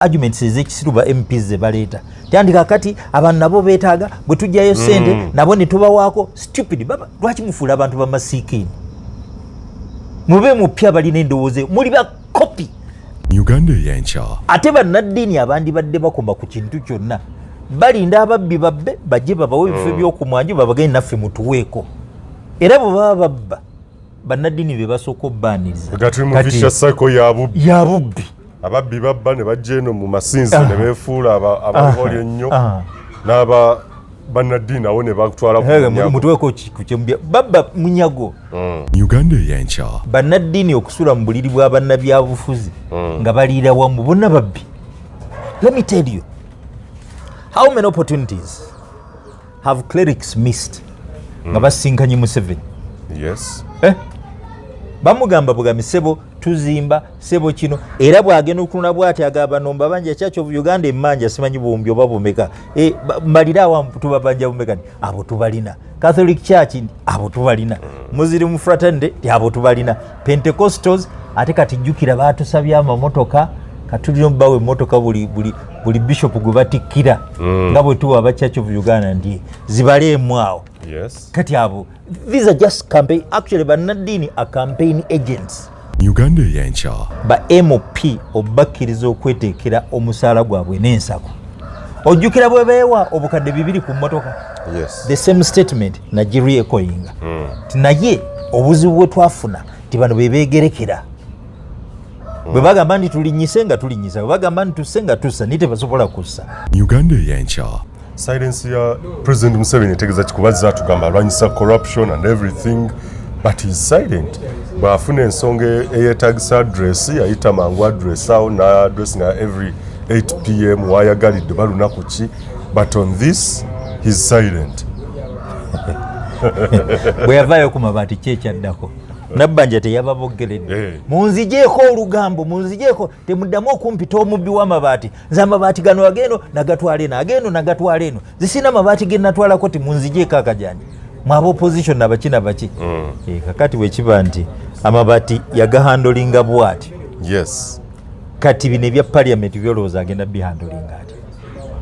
arguments ez'ekisiru MPs ze baleeta tandika kati abantu nabo beetaaga bwe tujjayo ssente nabo ne tubawaako stupid baba lwaki mufuula abantu bamasiikini mube mupya balina endowooza muli ba copy UgandaEyenkya ate bannaddiini abandi badde bakoma ku kintu kyonna balinda ababbi babbe bajje babawe ebifo by'okumwanju babagende naffe mutuweeko era bwe baba babba bannaddiini be basooka obbaaniriza kati mufisha sako ya bubbi ababbi babba ne bajja eno mu masinzi ne beefuula abakooli ennyo n'aba bannaddiini awo ne batwala ku mutuweeko kukyembya babba munyago UgandaEyenkya bannaddiini okusula mu buliri bwa bannabyabufuzi nga baliira wamu bonna babbi. Let me tell you how many opportunities have Clerics missed nga basinkanye Museveni. Yes. Bamugamba bugami sebo tuzimba sebo kino era bwagenda okuluna bwati agamba nomba banja kyacho Uganda emmanja simanyi bumbyo babomeka malira wa tubabanja bomeka abo tubalina Catholic Church abo tubalina Muslim Fraternity abo tubalina Pentecostals ate kati jukira batusabya amamotoka katuliro mbawe motoka buli bishop gubatikira ngabo tu aba Church of Uganda ndi zibale mwao. Yes. Kati abo these are just campaign actually bannaddiini are campaign agents. UgandaEyenkya ba MOP obakiriza okweteekera omusaala gwabwe n'ensako ojjukira bwe beewa obukadde 2 ku mmotoka. Yes. The same statement Nigeria ekoyinga naye obuzibu bwe twafuna tibano bebegerekera bwe bagamba nti tulinyise nga tulinyisa bwe bagamba nti tusse nga tussa nite basobola kussa. UgandaEyenkya silence ya President Museveni etegeeza kikubazza tugamba alwanyisa corruption and everything but he's silent. Bafuna ensonga eyetagisa address yayita mangu address awo na address na every 8 p.m. wayagalidde balunaku ki but on this he's silent. Bwe yavaayo ku mabaati kyekyaddako nabbanja teyababogeredde munzijeeko olugambo munzijeeko temuddamu okumpita omubbi w'amabaati nze amabaati gano ageno nagatwala eno ageno nagatwala eno zisina mabaati ge natwalako timunzijeeko akajanja mwaba opposition nabakina baki kakati bwekiba nti amabaati yagahandolinga bwati. Yes. Kati bino ebya Parliamentary byolowooza agenda bihandolinga ati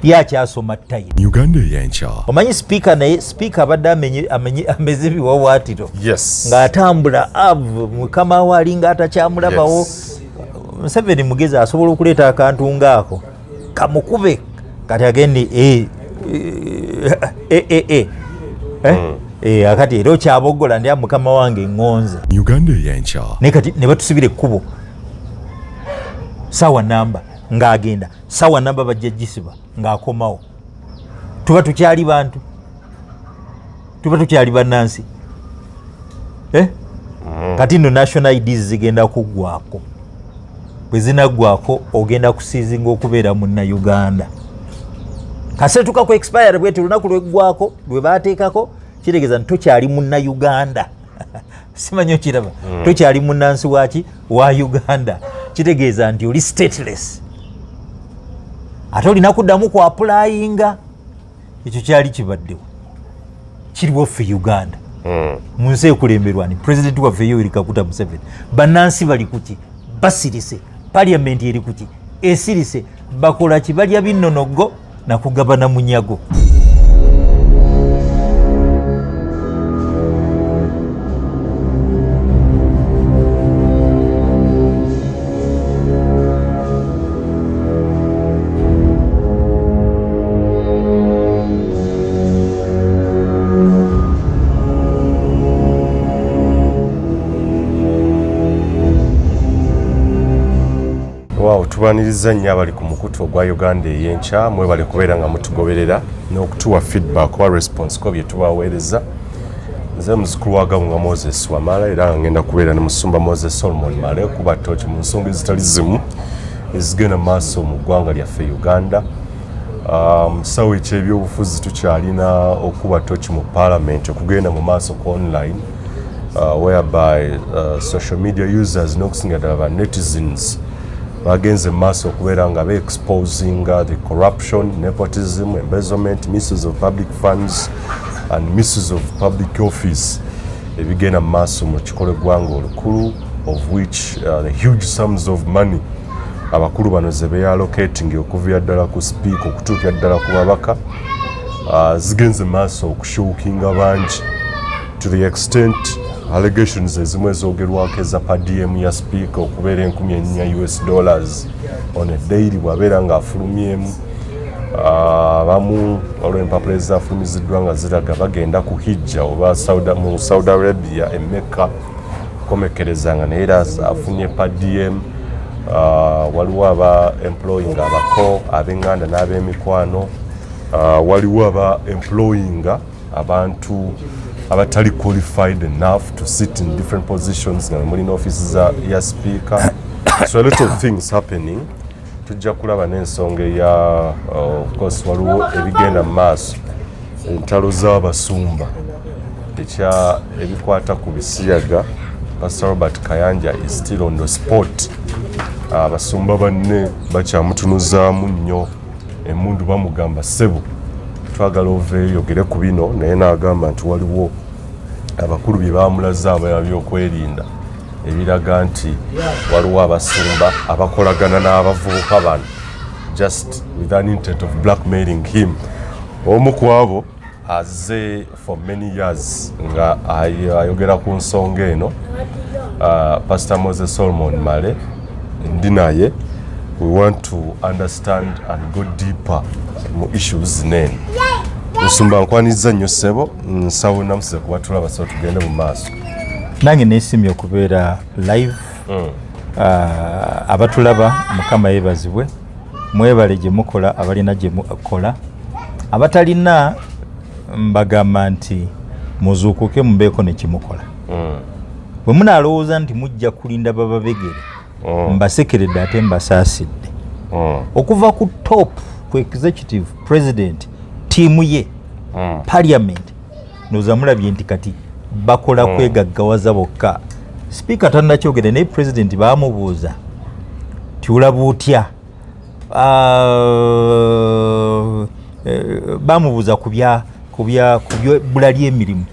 yakyasoma ttayiri. UgandaEyenkya omanyi speaker naye speaker abadde ameze ebiwawaatiro ng'atambula avu mukama we alinga atakyamulabawo. Museveni mugezi asobola okuleeta akantu ngaako kamukube kati agende akati era okyabogola ndi mukama wange eŋŋonze. UgandaEyenkya naye kati ne batusibira ekkubo sawa namba ng'agenda sawa namba bajja gisiba ng'akomawo tuba tukyali bantu tuba tukyali bannansi kati nno national IDs zigenda kuggwako bwe zinaggwako ogenda kusiizinga okubeera munnauganda kasetuka ku expire bwete lunaku lweggwako lwe baateekako kitegeeza nti tokyali munnauganda simanyi okiraba tokyali munnansi waki wa Uganda kitegeeza nti oli stateless ate olina kuddamu ku applyinga ekyo kyali kibaddewo kiriwo ffe Uganda mu nsi ekulemberwani pulezidenti waffe Yoweri Kaguta Museveni bannansi bali kuki basirise Parliament eri kuki esirise bakola ki balya binnonogo nakugabana munyago. Tubaniriza nnyo abali ku mukutu ogwa UgandaEyenkya mwebale kubeera nga mutugoberera n'okutuwa feedback wa response ko bye tubaweereza. Nze muzukulu wa Gabunga Moses Wamala era nga ngenda kubeera ne Musumba Moses Solomon Male kuba tochi mu nsonga ezitali zimu ezigenda maaso mu ggwanga lyaffe Uganda. Musawo ekyebyobufuzi tukyalina okuba tochi mu Parliament okugenda mu maaso ku online whereby social media users n'okusinga ddala netizens bagenze maaso okubeera nga exposing the corruption, nepotism, embezzlement, misuse of public funds and misuse of public office ebigenda maaso mu kikolo eggwanga olukulu of which the huge sums of money abakulu bano ze beallocating okuva ddala ku speaker okutuuka ddala ku babaka zigenze maaso okushuukinga bangi to the extent allegations ezimu ezoogerwako eza per diem ya speaker okubeera $4,000 on a daily bw'abeera ng'afulumyemu. Abamu waliwo empapula ezafulumiziddwa nga ziraga bagenda ku hijja oba mu Saudi Arabia e Mecca komekereza nga naye era afunye per diem. Waliwo aba employing abako ab'enganda n'ab'emikwano, waliwo aba employing abantu abatali qualified enough to sit in different positions nga mulina offices ya speaker. So a lot of things happening. Tujja kulaba n'ensonga eya of course waliwo ebigenda mu maaso entalo z'abasumba ebikwata ku bisiyaga. Pastor Robert Kayanja is still on the spot. Abasumba banne bakyamutunuzaamu nnyo emundu bamugamba ssebo twagala oveeyo ogere ku bino, naye n'agamba nti waliwo abakulu bye baamulaza abalala by'okwerinda ebiraga nti waliwo abasumba abakolagana n'abavubuka bano just with an intent of blackmailing him. Omu ku abo azze for many years nga ayogera ku nsonga eno, Pastor Moses Solomon Male ndi naye. We want to understand and go deeper mu issues nene. Musumba nkwaniza nnyo ssebo, nsawo namusize kuba tulaba so tugende mu maaso. Nange neesimye okubeera live. Abatulaba Mukama yeebazibwe, mwebale gye mukola, abalina gye mukola, abatalina mbagamba nti muzuukuke mubeeko ne kimukola. Bwe munaalowooza nti mujja kulinda bababegere mbasekeredde ate mbasaasidde. Okuva ku top ku executive president tiimu ye parliament noza mulabye nti kati bakola kwegaggawaza bokka. Speaker tannakyogere naye president baamubuuza ti olaba otya, baamubuuza ku by'ebbula ly'emirimu.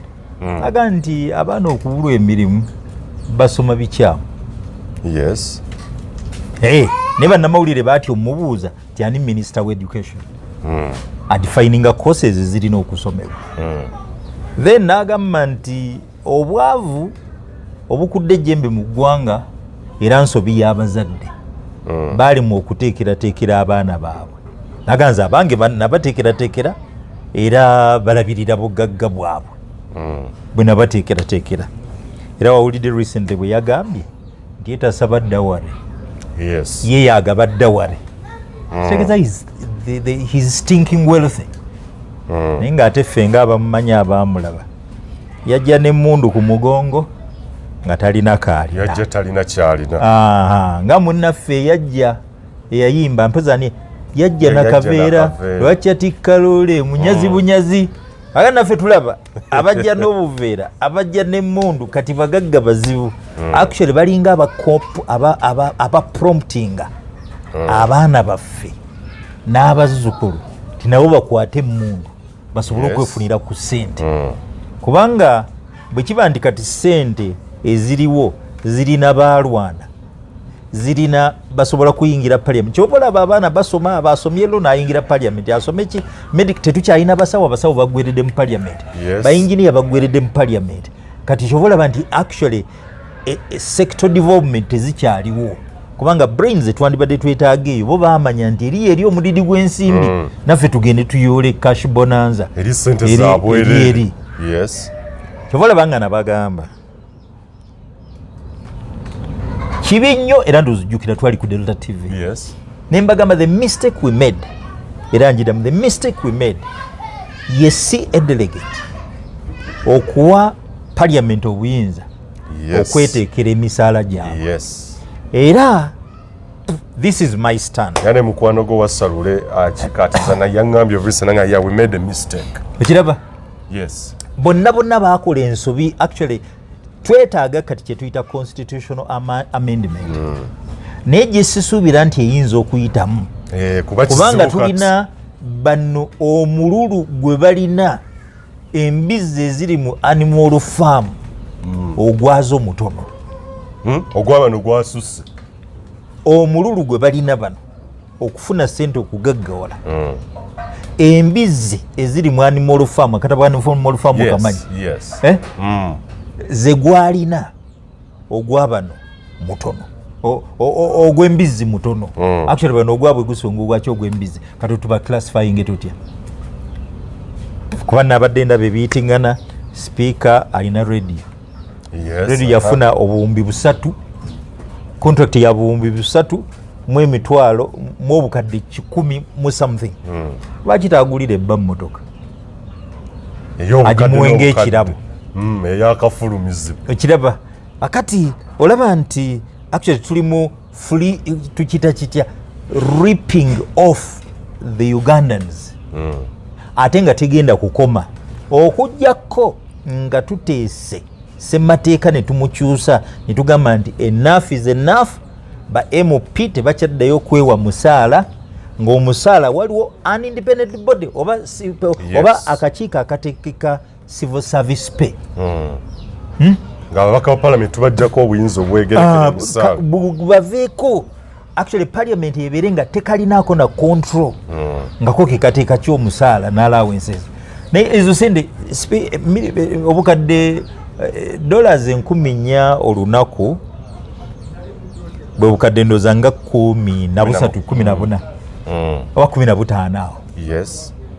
Aga nti abaana okubulwa emirimu basoma bikyamu. Yes. Ne bannamawulire baatyo omubuuza ti ani minister wa education adefininga courses zirina okusomebwa. Then n'agamba nti obwavu obukudde ejjembe mu ggwanga era nsobi y'abazadde baali mu okuteekerateekera abaana baabwe. Naganza abange nabateekerateekera era balabirira bugagga bwabwe bwe nabateekerateekera. Era wawulidde recently bwe yagambye nti yetasaba dawari. Yes. Ye yagaba dawari. Segeza he's stinking wealthy. Naye ng'ate ffe ng'abamumanya abaamulaba yajja n'emmundu ku mugongo nga talina kaalina. Yajja talina kyalina. Nga munnaffe yajja eyayimba mpozani yajja nakaveera lwakyatikka loole munyazi bunyazi. Aga naffe tulaba abajja n'obuveera abajja n'emmundu kati bagagga bazibu. Actually balinga aba promptinga abaana baffe n'abazzukulu tinabo bakwate emmundu basobole okwefunira ku ssente. Kubanga bwe kiba nti kati ssente eziriwo zirina baalwana zirina basobola kuyingira parliament. Kyobalaba abaana basoma abasomye lo nayingira parliament asome ki medic tetukyalina basawo bagweredde mu parliament. Bayinginiya bagweredde mu parliament. Kati kyobalaba nti actually sector development ezikyaliwo kubanga brains twandibadde twetaaga eyo bo baamanya nti eri omudidi gw'ensimbi naffe tugende tuyoole cash bonanza eri sente zaabwerere. Yes. Kyobalaba nga nabagamba kibi nnyo era ndozijjukira twali ku Delta TV. Yes. Nembagamba the mistake we made era njiramu the mistake we made yesi a delegate okuwa parliament obuyinza okweteekera emisaala gyabwe. Yes. Era this is my stand. Yane mukwano go wasalule akikatiza na yangambye obulisa nga ya we made a mistake. Ekiraba? Yes. Bonna baakola ensobi actually twetaaga kati kye tuyita constitutional amendment. Naye gye sisuubira nti eyinza okuyitamu kubanga tulina bano omululu gwe balina embizi eziri mu animal farm ogwazo mutono ogwabano gwasusse omululu gwe balina bano okufuna ssente okugaggawala embizzi eziri mu animal farm akataba animal farm kamanyi ze gwalina ogwabano mutono ogw'embizzi mutono actually bano ogwabwe gusonga ogwaki ogw'embizzi kati tuba classifying tutya kuba nabadde ndaba ebiyitingana speaker alina radio yafuna obuwumbi 3 contract ya buwumbi 3 mu emitwalo mu obukadde 10 mu something lwaki taagulira ebba mmotoka agimuwenga ekirabo eyakafulumizibwa ekiraba akati olaba nti actually tuli mu free tukita kitya ripping off the Ugandans ate nga tegenda kukoma okujjako nga tuteese semateeka ne tumukyusa ne tugamba nti enough is enough ba MOP tebakyaddayo kwewa musaala ng'omusaala waliwo an independent body oba akakiiko akateekeka civil service pay nga ababaka ba Parliament tubajjako obuyinza obwegerekera musaala baveeko actually Parliament ebeere nga tekalinaako na control ngako kekateeka ky'omusaala n'allowances naye ezo sente obukadde $4,000 olunaku bwe bukadde ndoza nga 13 oba 15 awo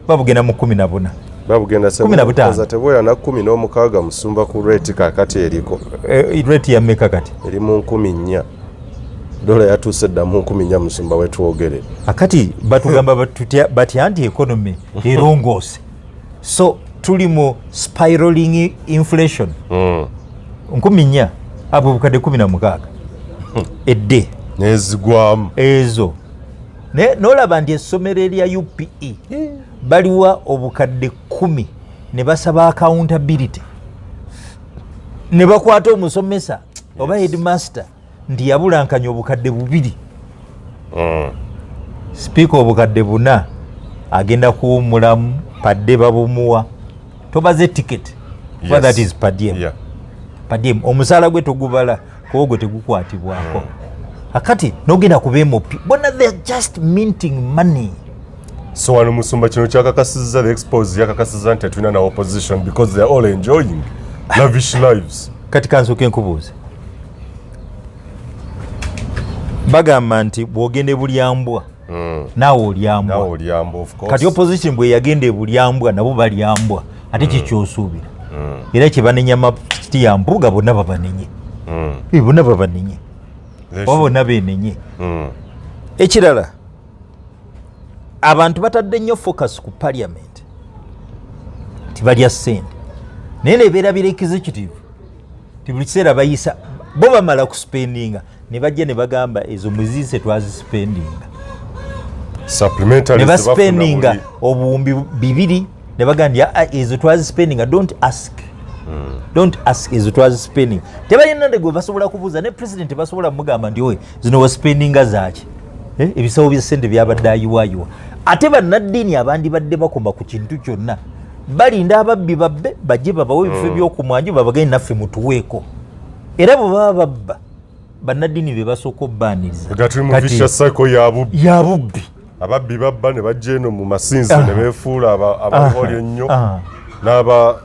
babugenda mu 14 babugenda sebuza tebwera na 16 musumba ku rate kakati eriko rate ya meka kati eri mu 14 dola yatuuse dda mu 14 musumba wetwogere akati batugamba bati anti economy erongoose so tuli mu spiraling inflation 14 abo bukadde 16 edde nezigwamu ezo nolaba nti essomero erya UPE baliwa obukadde 10 ne basaba accountability ne bakwata omusomesa oba headmaster nti yabulankanya obukadde 2 speaker obukadde 4 agenda kuwumulamu padde babumuwa tobaze ticket for that is padiem omusaala gwe togubala kogwe tegukwatibwako akati nogenda kuba MOP bona they're just minting money so wano musumba kino kyakakasiza the expose yakakasiza nti tulina na opposition because they are all enjoying lavish lives kati kansoke nkubuuze bagamba nti bwogende bulyambwa naawe olyambwa kati opposition bwe yagenda ebulyambwa nabo balyambwa ate kikyosuubira era kyebanenya mapiti ya Mpuuga bonna babanenye bonna babanenye oba bonna benenye ekirala abantu batadde nnyo focus ku Parliament tibalya ssente naye nebeera bira executive tibuli kiseera bayisa bo bamala kuspendinga ne bajja ne bagamba ezo muziise twazispendinga supplementary ne baspendinga obuwumbi 2 ne bagamba ezo twazispendinga don't ask ezo twazispendinga tebalina ndegwe basobola kubuuza ne president basobola mugamba ndi oye zino waspendinga zaaki ebisawo bya ssente byabadde ayiwayiwa ate bannaddiini abandi badde bakoma ku kintu kyonna balinda ababbi babbe bajje babawe ebifo by'okumwanju babagende naffe mutuweeko era bwe baba babba bannaddiini be basooka obbaaniriza yabubbi ababbi babba ne bajja eno mu masinzi ne beefuula abahooli ennyo n'aba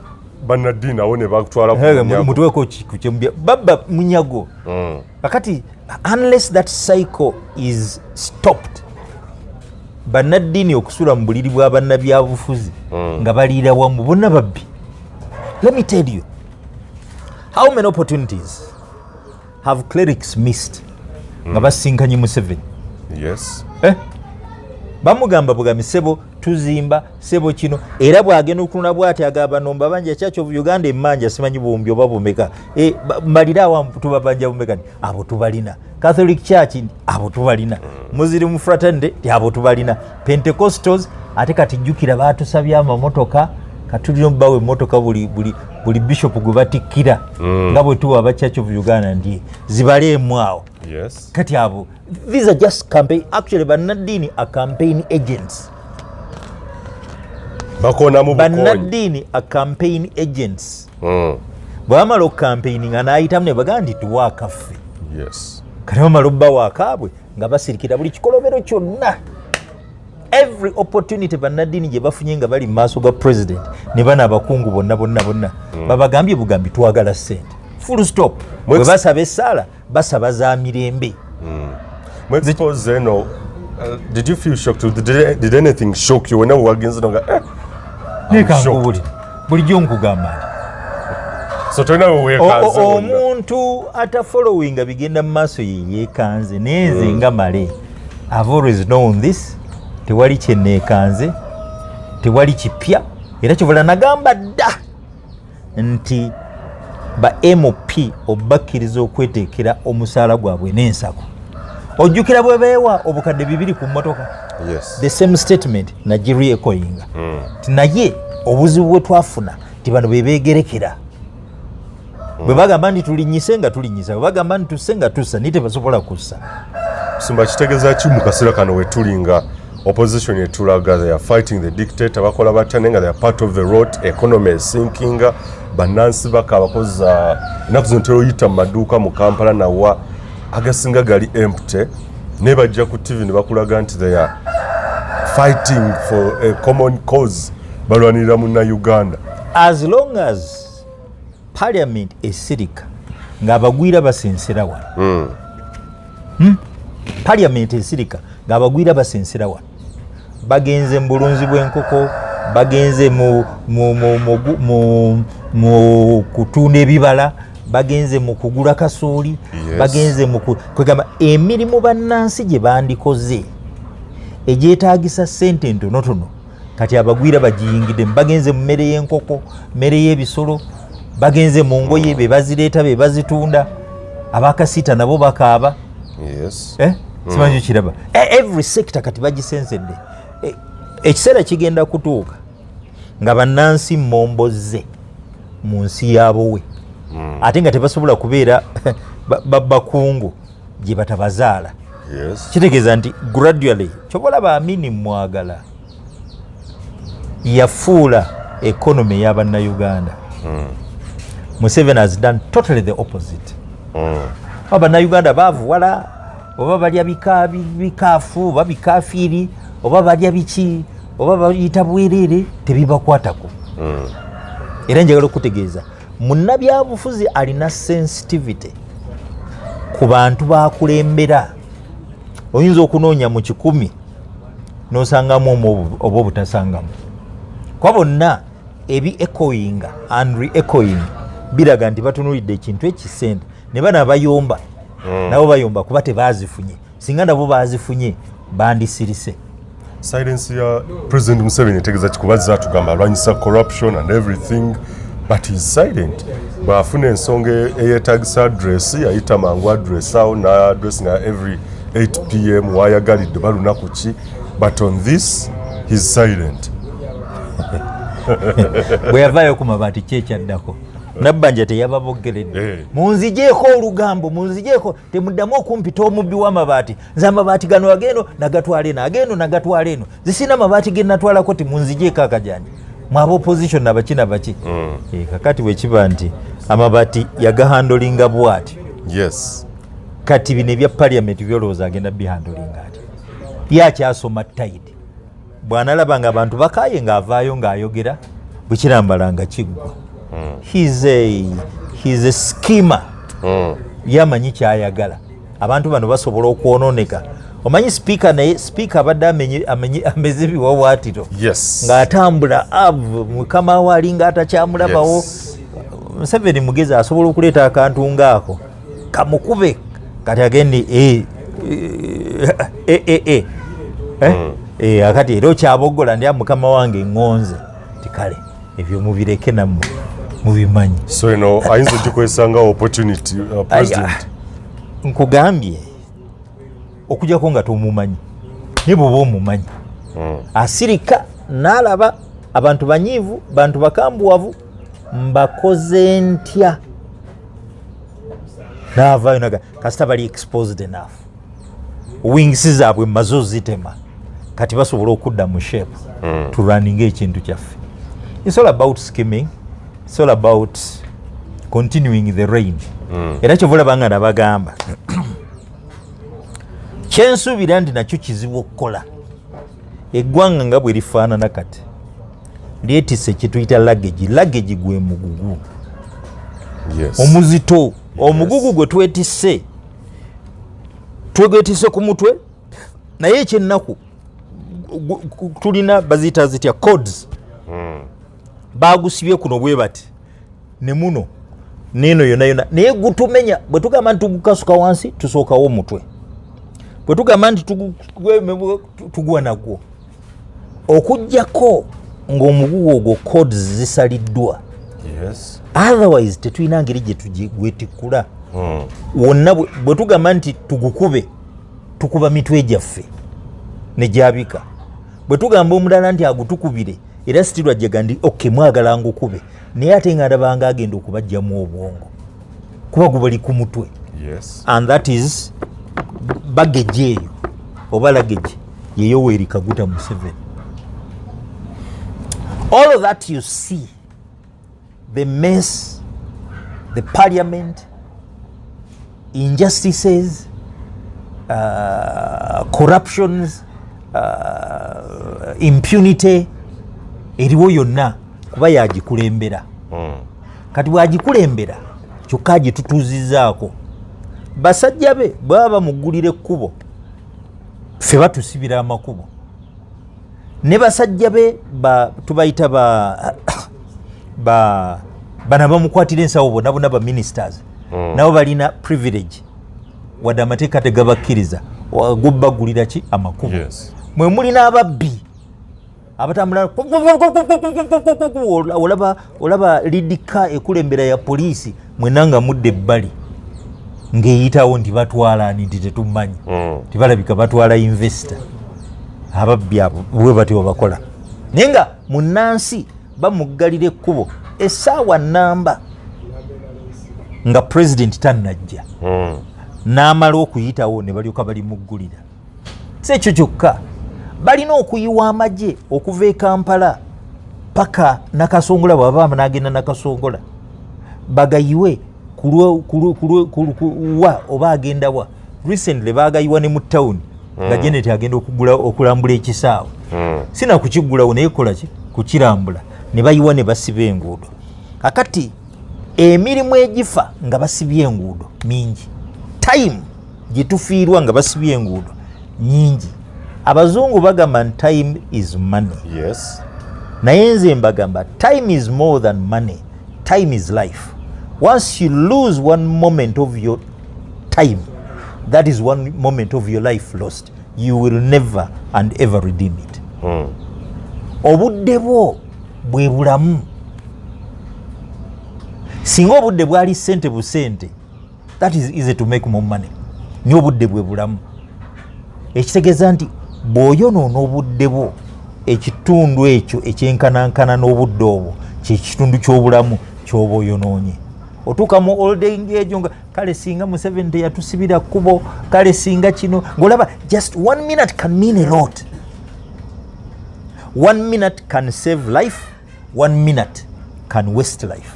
bannaddiini awo ne batwala mutuweeko kukyembya babba munyago kakati unless that cycle is stopped bannaddiini okusula mu buliri bwa bannabyabufuzi nga baliira wamu bonna babbi. Let me tell you how many opportunities have Clerics missed nga basinkanye Museveni. Yes. Bamugamba bugami sebo tuzimba sebo kino era bwagenda okuluna bwati agaba nomba banja kyacho Uganda emmanja simanyi bumbyo babumeka malira wa tubabanja bumeka abo tubalina Catholic Church abo tubalina Muslim Fraternity abo tubalina Pentecostals ate kati jukira batusabya amamotoka katulino bawe motoka buli bishop gubatikira ngabo tu aba Church of Uganda ndi zibale mwao. Yes. Kati abo these are just campaign actually bannadini are campaign agents. Bakona mu bannadini are campaign agents. Bwamalo campaigning anayitamne bagandi tuwakaffe. Yes. kati bamala obba wakaabwe nga basirikira buli kikolobero kyonna. Every opportunity bannaddiini gye bafunye nga bali mu maaso ga president ne bana abakungu bonna babagambye bugambi twagala ssente, full stop. Bwe basaba essaala basaba za mirembe. Suppose no, did you feel shocked? Did anything shock you whenever wagenze nga nekangubuli bulijjo nkugamba nti so tolina weweekanze omuntu atafollowinga bigenda mu maaso ye yeekanze nenze nga male. I've always known this. Tewali kyenneekanze, tewali kipya, era kyovala nagamba dda nti ba MOP obakkiriza okweteekera omusaala gwabwe n'ensako. Ojjukira bwe beewa obukadde 2 ku mmotoka. Yes. The same statement Nigeria ekoyinga. Naye obuzibu bwe twafuna ti bano bebeegerekera. Bwe bagamba nti tulinyise nga tulinyisa, bwe bagamba nti tusse nga tussa, ni tebasobola kussa. Simba kitegeeza ki mu kaseera kano we tulinga opposition yetulaga they are fighting the dictator bakola batya naye nga they are part of the rot, economy is sinking, bannansi bakabakoza ennaku zino teroyita mu maduuka mu Kampala nawa agasinga gali empty ne bajja ku TV ne bakulaga nti they are fighting for a common cause balwanirira munna Uganda. As long as Parliament esirika ng'abagwira basensera wano. Parliament esirika ng'abagwira basensera wano. Bagenze mu bulunzi bw'enkoko, bagenze mu kutunda ebibala, bagenze mu kugula kasooli, bagenze mu kwegamba emirimu bannansi gye bandikoze egyetaagisa ssente ntonotono kati abagwira bagiyingidde. Bagenze mu mmere y'enkoko, mmere y'ebisolo, bagenze mu ngoye be bazireeta be bazitunda, abakasiita nabo bakaaba. Simanyi kiraba every sector kati bagisensedde. Ekiseera kigenda kutuuka nga bannansi momboze mu nsi yabowe ate nga tebasobola kubeera bakungu gye batabazaala. Kitegeeza nti gradually kyobola Amini mwagala yafuula economy y'Abannayuganda. Museveni has done totally the opposite. Abannayuganda baavuwala oba balya bikaafu oba bikaafiiri oba balya biki oba bayita bwereere tebibakwatako. Era njagala okutegeeza munnabyabufuzi alina sensitivity ku bantu bakulembera. Oyinza okunoonya mu 100 n'osangamu oba obutasangamu. Kwa bonna ebi-echoing and re-echoing biraga nti batunulidde ekintu ekisente ne bana bayomba nabo bayomba kuba tebazifunye. Singa nabo bazifunye bandisirise. Silence ya President Museveni etegeeza kikubaza tugamba alwanyisa corruption and everything but he's silent. Bwafuna ensonga eyetaagisa address yayita mangu address awo na address nga every 8 PM wayagalidde balunaku ki but on this he's silent. Bwe yavaayo ku mabaati kyekyaddako Nabbanja teyababogeredde. Munzijeeko olugambo, munzijeeko temuddamu okumpita omubbi w'amabaati. Nze amabaati gano ageno nagatwala eno, ageno nagatwala eno. Zisina amabaati ge natwalako ti munzijeeko akajanja. Mwaba opposition nabaki nabaki. Kakati bwe kiba nti amabaati yagahandolinga bw'ati. Yes. Kati bino ebya Parliament byolowooza agenda bihandolinga ati. Yakyasoma tayidi. Bw'analaba nga abantu bakaaye ng'avaayo ng'ayogera bwe kirambalanga kiggwa. He's a schemer. Yamanyi kyayagala. Abantu bano basobola okwononeka. Omanyi speaker abadde ameze ebiwawaatiro. Yes. Ng'atambula avu mukama we alinga atakyamulabawo. Yes. Museveni mugezi asobola okuleeta akantu ngaako kamukube kati agende akati era okyabogola ndi mukama wange ngonze tikale ebyo mubireke nammwe mubimanyi. So ayinza okukwesanga opportunity president. Nkugambye okujjako nga tumumanyi ne bwoba omumanyi asirika n'alaba abantu banyiivu bantu bakambuwavu mbakoze ntya n'avaayo naga kasita bali exposed enough wings zaabwe mmaze zitema kati basobola okudda mu shape tulaninga ekintu kyaffe. It's all about skimming. It's all about continuing the reign. Era kyovula banga nabagamba kyensuubira nti nakyo kizibu okukola. Eggwanga nga bwe lifaanana kati lyetisse kye tuyita lagegi gwe mugugu. Yes. Omuzito omugugu gwe twetisse ku mutwe naye ekyennaku tulina baziyita zitya codes bagusibye kuno bwe bati ne muno neeno yonna naye gutumenya bwe tugamba nti tugukasuka wansi tusookawo omutwe bwe tugamba nti tugwa nagwo okuggyako ng'omugugu ogwo codes zisaliddwa. Yes. Otherwise tetulina ngeri gye tugwetikkula wonna bwe tugamba nti tugukube tukuba mitwe gyaffe ne gyabika. Bwe tugamba omulala nti agutukubire era sitirwa jjaga ndi mwagala ngukube naye ate nga ndabanga agenda okubajjamu obwongo kuba gubali ku mutwe. Yes. And that is baggage eyo oba luggage yeyo Yoweri Kaguta Museveni. All of that you see, the mess, the parliament, injustices, corruptions, impunity, eriwo yonna kuba yagikulembera. Kati bwagikulembera kyokka gitutuuzizaako basajja be baba bamugulira ekkubo ffe batusibira amakubo ne basajja be tubayita bana bamukwatira ensawo bonna ba ministers nabo balina privilege wadde amateeka tegabakkiriza gobagulira ki amakubo. Yes. Mwe mulina ababbi abatambula olaba lidika ekulembera ya poliisi mwenanga mudde ebbali ng'eyitawo nti batwala ani nti tetumanyi tibalabika batwala investor ababbi abo bwe batyo bakola naye nga munnansi bamuggalira ekkubo essaawa namba nga president tannajja n'amala okuyitawo ne balyoka balimuggulira. Si ekyo kyokka balina okuyiwa amagye okuva e Kampala paka Nakasongola bw'aba n'agenda Nakasongola bagayiwe wa oba agenda wa. Recently bagayiwa ne mu town nga Janet agenda okulambula ekisaawe sina kukiggulawo naye kola ki kukirambula ne bayiwa ne basiba enguudo. Akati emirimu egifa nga basibye enguudo mingi, time gitufiirwa nga basibye enguudo nyingi. Abazungu bagamba time is money. Yes. Naye nze mbagamba time is more than money. Time is life. Once you lose one moment of your time, that is one moment of your life lost. You will never and ever redeem it. Obudde bwo bwe bulamu. Singa obudde bwali sente busente, that is easy to make more money. Ni obudde bwe bulamu. Ekitegeeza nti bw'oyonoona obudde bwo ekitundu ekyo ekyenkanankana n'obudde obwo kyekitundu ky'obulamu ky'oba oyonoonye. Otuuka mu old age nga kale singa mu 70 yatusibira kkubo kale singa kino ng'olaba just 1 minute can mean a lot. 1 minute can save life, 1 minute can waste life.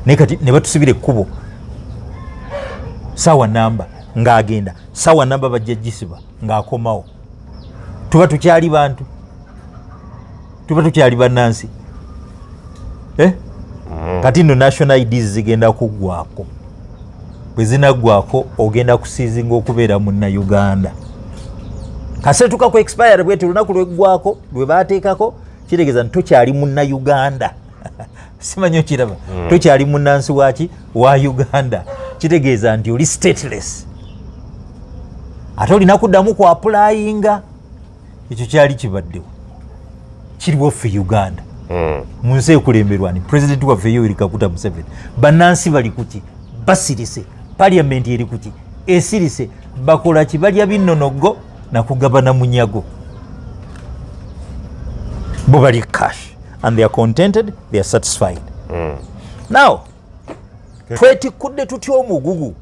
Naye kati ne batusibira ekkubo sawa namba ng'agenda sawa namba bajja gisiba ng'akomawo tuba tukyali bantu tuba tukyali bannansi kati nno national IDs zigenda kuggwako bwe zinaggwako ogenda kusiizinga okubeera munnauganda kasetuka ku expire bwete olunaku lweggwako lwe baateekako kitegeeza nti tokyali munnauganda simanyi okiraba tokyali munnansi waki wa Uganda kitegeeza nti oli stateless ate olina kuddamu ku applyinga ekyo kyali kibaddewo kiriwo ffe Uganda mu nsi ekulemberwa ni pulezidenti waffe Yoweri Kaguta Museveni bannansi bali kuki basirise Parliamentary eri kuki esirise bakola ki balya binnonogo nakugabana munyago bo bali cash and they are contented, they are satisfied. Now twetikudde tutya omugugu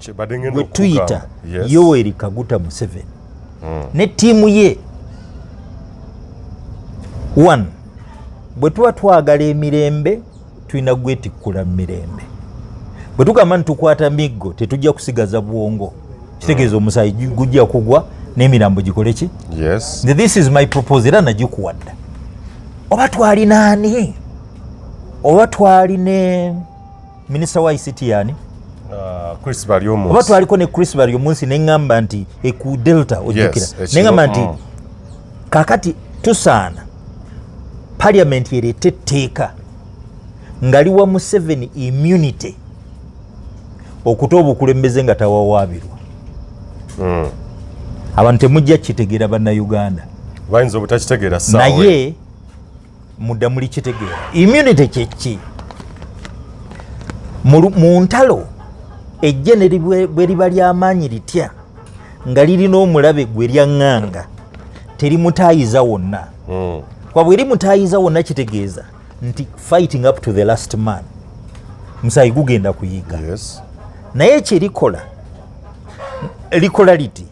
gwe tuyita Yoweri Kaguta Museveni ne ttiimu ye. One, bwe tuba twagala emirembe tulina gwetikkula mirembe. Bwe tugamba nti tukwata miggo tetujja kusigaza bwongo kitegeeza omusaayi gujja kugwa n'emirambo gikole ki? Yes. This is my proposal era nagikuwadda. Oba twalina ani? Oba twaline minisita wa ICT yani? Chris Baryomunsi. Oba twaliko ne Chris Baryomunsi neŋŋamba nti eku Delta ojjukira. Neŋŋamba nti kakati tusaana Parliament ereete etteeka ngaliwa Museveni immunity okuta obukulembeze nga tawawaabirwa. Abantu temujja kitegeera bannayuganda. Bayinza obutakitegeera ssaawa. Naye mudda muli kitegeera. Immunity kyeki? Mu ntalo ejje bwe liba ly'amaanyi litya nga lirina omulabe gwe lyaŋŋanga terimutaayiza wonna. Kwa bwe limutaayiza wonna kitegeeza nti fighting up to the last man musaayi gugenda kuyiga. Yes. Naye kyerikola likola liti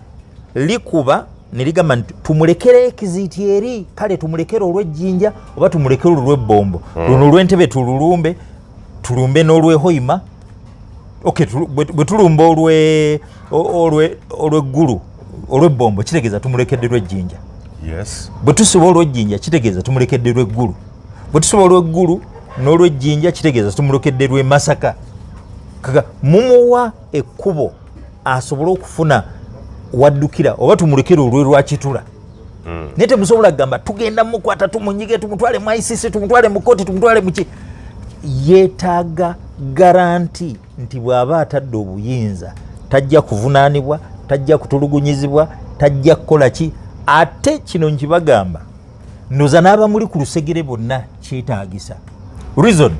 likuba ne ligamba nti tumulekere ekiziiti eri, kale tumulekere olw'ejjinja oba tumulekere olw'ebbombo. Luno olw'entebe tululumbe, tulumbe n'olw'ehoima. Okay, bwe tulumba olw'eggulu olw'ebbombo kitegeeza tumulekedde lw'ejjinja. Yes. Bwe tusiba olw'ejjinja kitegeeza tumulekedde lw'eggulu. Bwe tusiba olw'eggulu n'olw'ejjinja kitegeeza tumulekedde lw'e Masaka. Kaka mumuwa ekkubo asobole okufuna waddukira oba tumulekere olwe lwakitula. Naye temusobola kugamba tugenda mukwata tumunyige tumutwale mu ICC tumutwale mu kooti tumutwale mu ki. Yeetaaga garanti nti bw'aba atadde obuyinza tajja kuvunaanibwa, tajja kutulugunyizibwa, tajja kukola ki. Ate kino nkibagamba ndoza n'abamuli ku lusegere bonna kyetaagisa. Reason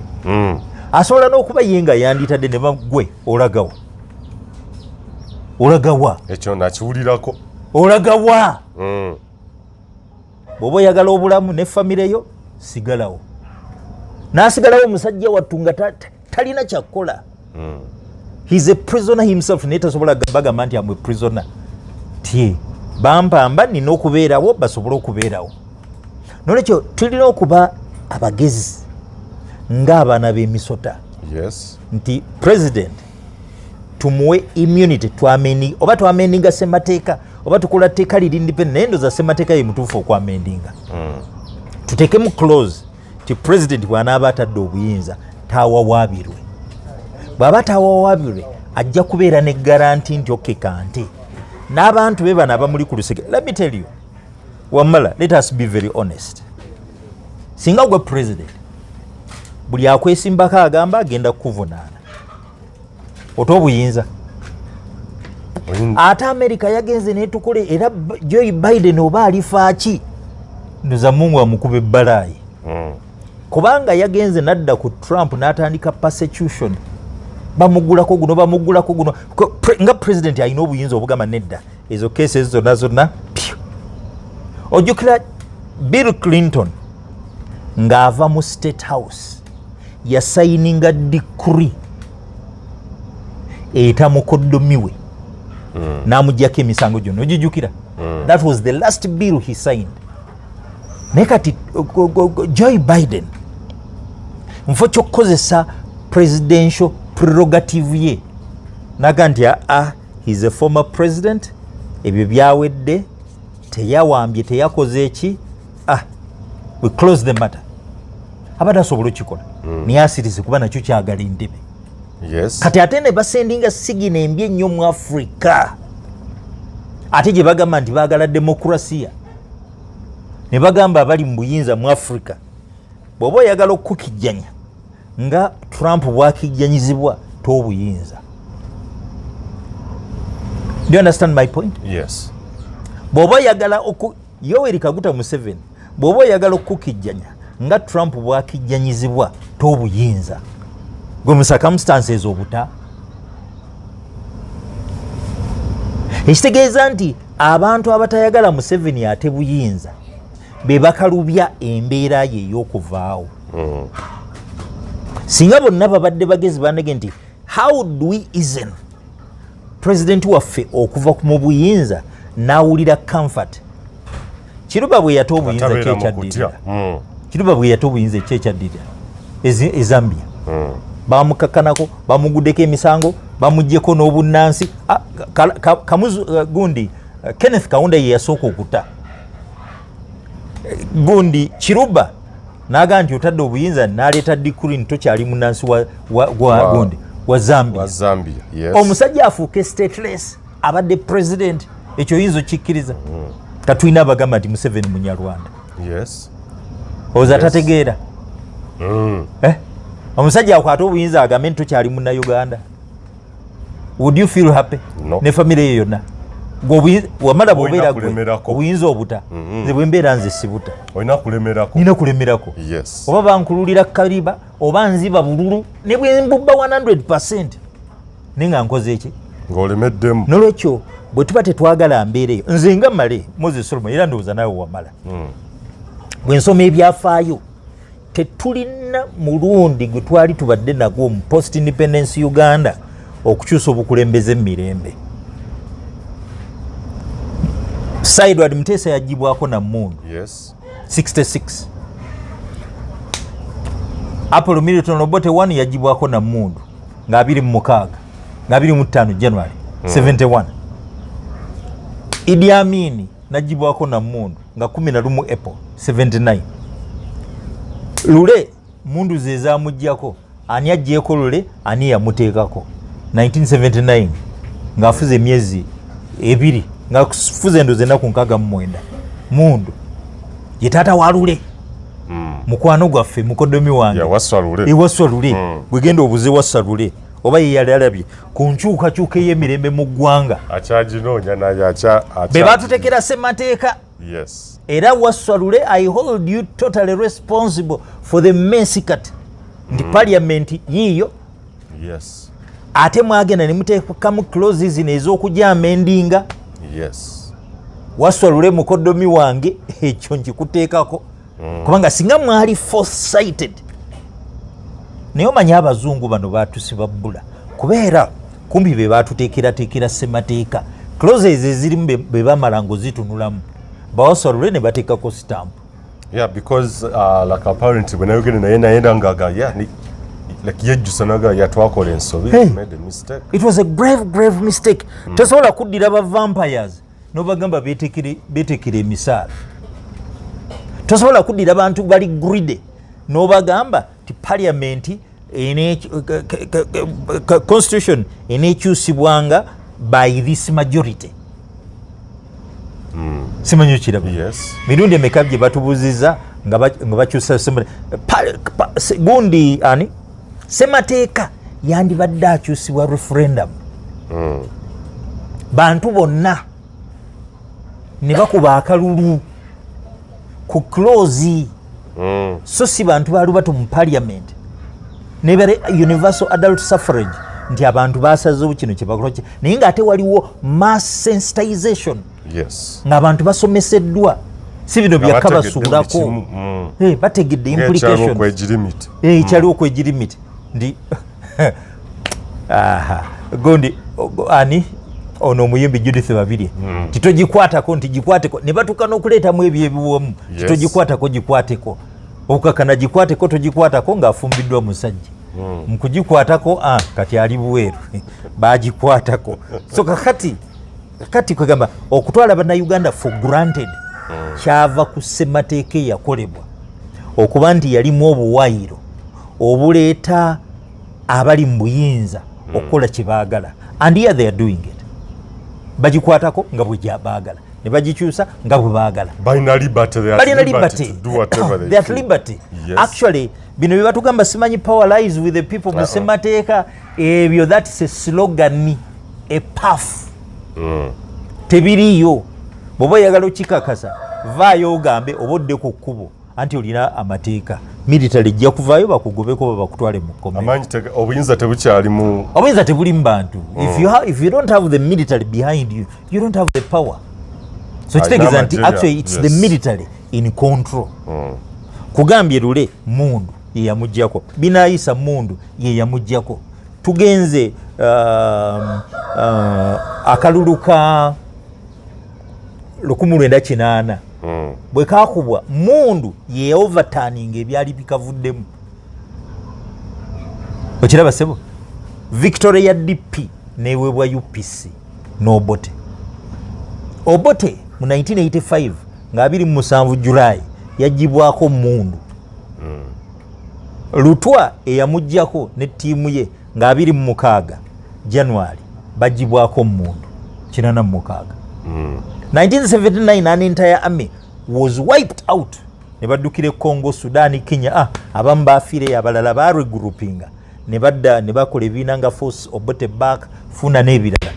asobola n'okuba ye nga yanditadde ne bagwe olagawa. Olagawa ekyo nakiwulirako. Olagawa bw'oba oyagala obulamu ne famire yo sigalawo. N'asigalawo omusajja wattu nga talina kyakkola. He's a prisoner himself. Naye tasobola bagamba nti amwe prisoner. Tie bampamba nina okubeerawo basobole okubeerawo. Nolwekyo tulina okuba abagezi ng'abaana b'emisota. Yes. Nti president tumuwe immunity oba twamendinga ssemateeka oba tukola tteeka liri independent. Naye ndoza ssemateeka ye mutuufu okwamendinga. Tuteekemu clause ti president bw'anaaba atadde obuyinza taawawaabirwe. Bw'aba taawawaabirwe ajja kubeera ne garanti nti okke kante n'abantu be bano abamuli ku lusege. Let me tell you Wamala, let us be very honest. Singa gwe president buli akwesimbako agamba agenda kukuvunaana oto obuyinza. Ate America yagenze netukole era Joe Biden oba alifaaki ndoza Mungu amukube ebbalaayi. Kubanga yagenze nadda ku Trump n'atandika persecution. Bamugulako guno nga president alina obuyinza obugamba nedda ezo cases zonna. Ojjukira Bill Clinton ng'ava mu State House yasayininga decree etamukoddomiwe n'amugyako emisango gyonna. Ogijjukira? That was the last bill he signed. Naye kati Joe Biden nfo kyokkozesa presidential prerogative ye naga nti he's a former president, ebyo byawedde, teyawambye, teyakoze eki, we close the matter. Abadde asobola okikola naye asirize kuba nakyo kyagala entebe. Yes. Kati ate ne basendinga sigina embi ennyo mu Africa. Ate gye bagamba nti baagala demokrasiya ne bagamba abali mu buyinza mu Africa bw'oba oyagala okukijjanya nga Trump bwakijjanyizibwa t'obuyinza. Do you understand my point? Yes. Bw'oba oyagala Yoweri Kaguta Museveni bw'oba oyagala okukijjanya nga Trump bwakijjanyizibwa t'obuyinza gwe mu circumstances obuta. Ekitegeeza nti abantu abatayagala Museveni ate buyinza be bakalubya embeera ye ey'okuvaawo. Singa bonna babadde bagezi bandege nti how do we easen president waffe okuva mu buyinza n'awulira comfort. Kiruba bwe yata obuyinza kyekyaddira. Kiruba bwe yata obuyinza kyekyaddira e Zambia. Bamukakanako, bamuguddeko emisango, bamuggyeko n'obunnansi. Kamuzu gundi Kenneth Kaunda ye yasooka okuta gundi Kiruba naga nti otadde obuyinza n'aleeta dikuri nti tokyali munansi gundi wa Zambia. Yes. Omusajja afuuke stateless abadde president ekyo yinza okikkiriza katulina abagamba nti Museveni munyarwanda. Yes. Oza tategeera omusajja akwata obuyinza agambe nti tokyali munna Uganda. Would you feel happy? No. Ne family ye yonna wamala bwobeera gwe obuyinza obuta nze bwe mbeera nze sibuta nina kulemerako. Yes. Oba bankululira kaliba oba nziba bululu ne bwe mbubba 100% naye nga nkoze eki ng'olemeddemu. Nolwekyo bwe tuba tetwagala mbeereyo nze nga male Moses Solomon era ndowooza naawe wamala bwe nsoma ebyafaayo tetulina mulundi gwe twali tubadde nagwo mu post independence Uganda okukyusa obukulembeze mirembe. Edward Mutesa yagibwako na Mundu. Yes. 66. Apollo Milton Obote 1 yagibwako na Mundu nga 26 nga 25 January 71. Idi Amin nagibwako na Mundu nga 11 April 79. Lule Mundu ze zamuggyako ani aggyeko Lule ani yamuteekako 1979 nga afuze emyezi ebiri nga kufuze endoze ennaku 69 Mundu ye taata wa Lule mukwano gwaffe mukodomi wange ewaswa Lule gwegenda obuze wassa Lule oba ye yali alabye ku nkyukakyuka ey'emirembe mu ggwanga akyaginoonya naye be batutekera ssemateeka. Yes. Era wassa Lule I hold you totally responsible for the massacre nti Parliament yiyo. Yes. Ate mwagenda ne muteekamu clauses ez'okujja amendinga. Yes. Wassa Lule mukodomi wange ekyo nkikuteekako kubanga singa mwali foresighted naye omanya abazungu bano batusiba bbula kubeera kumbi be batuteekerateekera ssemateeka clauses ezirimu be bamala ng'ozitunulamu bawassa Lule ne bateekako stamp. Yeah, because like apparently when I get naye naenda ngaga like yejjusa naga yatwakola ensobi. Made a mistake. It was a grave mistake. Tosobola kuddira ba vampires n'obagamba beetekere emisaala. Tosobola kuddira abantu bali greedy n'obagamba ti Parliament constitution enekyusibwanga by this majority. Simanyi kiraba. Yes. Mirundi emeka gye batubuziza nga bakyusa gundi ani ssemateeka yandibadde akyusibwa referendum. Bantu bonna ne bakuba akalulu ku clause so si bantu balubato mu Parliament nebere universal adult suffrage nti abantu basazeewo kino kye bakola naye ng'ate waliwo mass sensitization. Yes. Ng'abantu basomeseddwa si bino byakka basuulako bategedde implications ekyaliwo okwegirimiti ndi gondi ani ono omuyimbi Judith Babirye titogikwatako nti gikwateko ne batuuka n'okuleetamu ebyo ebiwomu titogikwatako gikwateko okukakana gikwateko togikwatako ng'afumbiddwa musajja mukugikwatako kati ali buweeru bagikwatako so kakati kwegamba okutwala bannayuganda for granted kyava ku ssemateeka eyakolebwa okuba nti yalimu obuwayiro obuleeta abali mu buyinza okukola kye baagala and here they are doing it. Bagikwatako nga bwe baagala ne bagikyusa nga bwe baagala. Balina liberty. To do whatever they feel. Liberty. Yes. Actually bino bye batugamba simanyi power lies with the people mu ssemateeka ebyo that is a slogan, a puff. Tebiriyo bw'oba oyagala okikakasa vaayo ogambe obodde ku kkubo anti olina amateeka military jja kuvaayo bakugobeko oba bakutwale mu kkomera. Obuyinza tebukyali mu obuyinza tebuli mu bantu. If you don't have the military behind you, you don't have the power. So kitegeeza nti actually it's the military in control. Kugambye Lule Mundu ye yamuggyako binaayisa Mundu ye yamuggyako tugenze akalulu ka 1980 bwe kakubwa Mundu ye overturning ebyali bikavuddemu. Okiraba sebo Victoria DP neweebwa UPC n'Obote Obote mu 1985 nga 27 July yagibwako mundu. Lutwa eyamujjako ne ttiimu ye nga 26 January bagibwako mundu 86. 1979 an entire army was wiped out. Ne baddukira Congo, Sudan, Kenya. Abamu bafiire, abalala baregroupinga ne badda ne bakola ebiina nga Force Obote back funa n'ebirala.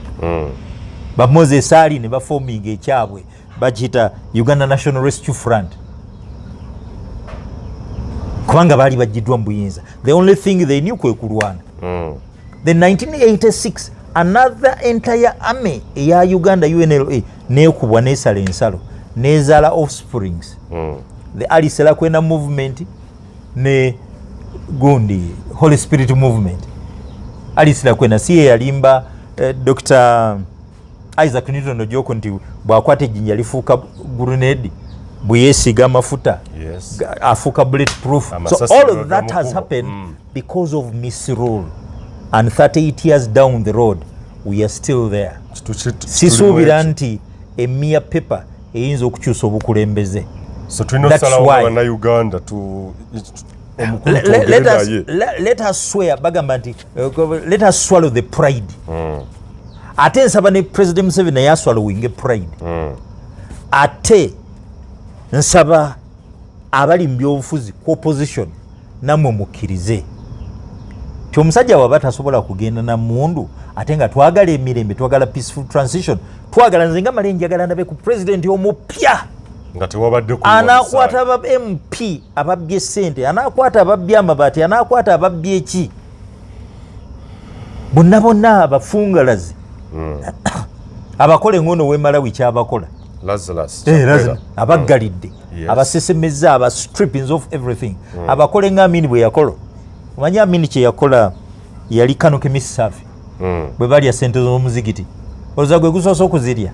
Ba Moses Ali ne bafominga ekyabwe bakiyita Uganda National Rescue Front. Kubanga baali bajiddwa mu buyinza. The only thing they knew kwe kulwana. Then 1986 another entire army eya Uganda UNLA nekubwa nesala ensalo nezaala offsprings. The Ali Selakwena movement ne gundi Holy Spirit movement. Ali Selakwena siye yalimba Dr. Isaac Newton Ojoko nti bwakwata ejjinja lifuuka grenade buyesiga amafuta afuuka bulletproof. So all of that has happened because of misrule. And 38 years down the road we are still there. Sisuubira nti a mere paper eyinza okukyusa obukulembeze. So that's why Uganda to let us swear bagamba nti let us swallow the pride. Ate nsaba ne President Museveni yaswallowing pride. Ate nsaba abali mu byobufuzi ku opposition namwe mukkirize ti omusajja waba tasobola kugenda na mundu ate nga twagala emirembe, twagala peaceful transition, twagala nze nga male njagala ndabe ku president omupya nga tewabadde ku anakwata aba MP ababbye ssente, anakwata ababbye amabaati, anakwata ababbye eki, bonna abafungalazi abakola engono w'emalawi kyabakola abaggalidde abasesemeza aba strippings of everything abakola nga Amini bwe yakola. Omanyi Amini kye yakola yali kano kemisafi bwe balya sente z'omuzigiti olowooza gwe gusoose okuzirya.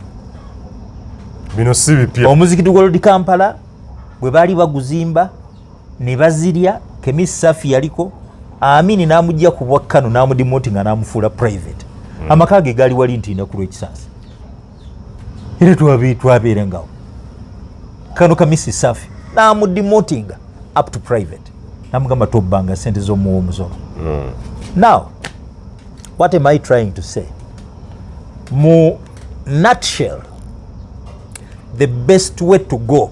Bino si bipya. Omuzigiti gwa Lord Kampala bwe baali baguzimba ne bazirya, kemisafi yaliko. Amini n'amujja ku bwa kano n'amudimotinga n'amufuula private. Amaka ge gaali wali ntinda ku lw'ekisaasi era twabeerengawo. Kano kamisi safi n'amudimotinga up to private n'amugamba tobbanga sente z'omuwa omuzono. Now what am I trying to say? Mu nutshell, the best way to go